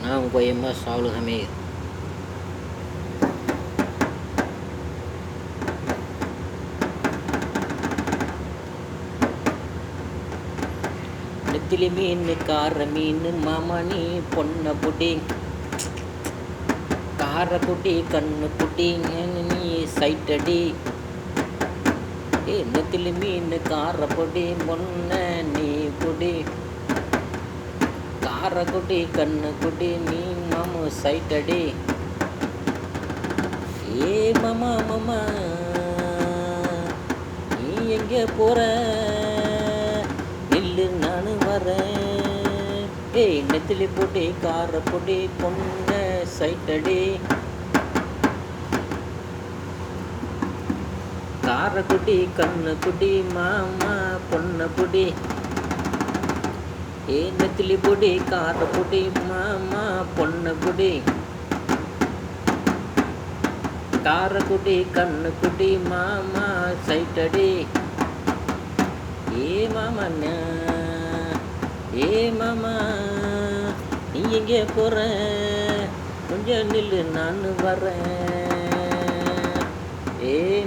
நான் உங்கள் எம்எஸ் சாவுல் ஹமீர். நெத்திலி மீன் கார மீன் மாமணி பொன்ன புடி கார குட்டி கண்ணு குட்டி நீ சைட்டடி. நெத்திலி மீன் கார பொடி பொன்ன நீ குடி கார குட்டி கண்ணு குட்டி நீ மாமு சைட்டடி. ஏ மாமா மாமா நீ எங்கே போற நில்லு நானு வரேன். நெத்திலி பொடி கார பொடி பொன்ன சைட்டடி. கார குட்டி கண்ணு குட்டி மாமா பொன்ன புடி. நெத்திலி பொடி கார பொடி மாமா பொன்ன புடி. கார குட்டி கண்ணு குட்டி மாமா சைட்டடி. மாமா மாமா நீ எங்கே போற கொஞ்சம் நில்லு நான் வரேன்.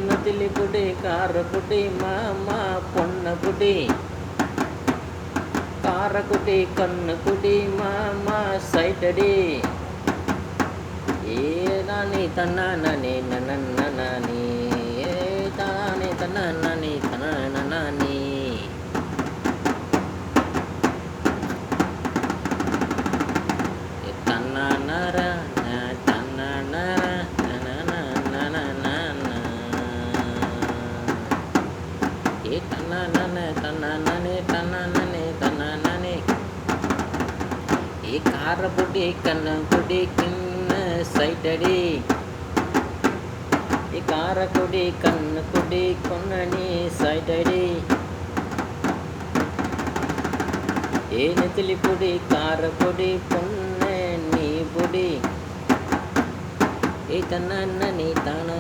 நெத்திலி பொடி கார பொடி மாமா பொன்ன புடி. கார குட்டி கண்ணு குட்டி மாமா சைட்டடி. நானே தன்னா நானே நானே தானே தன்னா நானே நானே. தன்னா நரா தன்னா நரா கார பொடி கண்ணு குடி கிண்ண சைட்டடி. கார குடி கண்ணு குடி கொன்னி சைட்டடி. நெத்திலி பொடி கார பொடி பொன்ன நீ பொடி. தன்னா நீ தான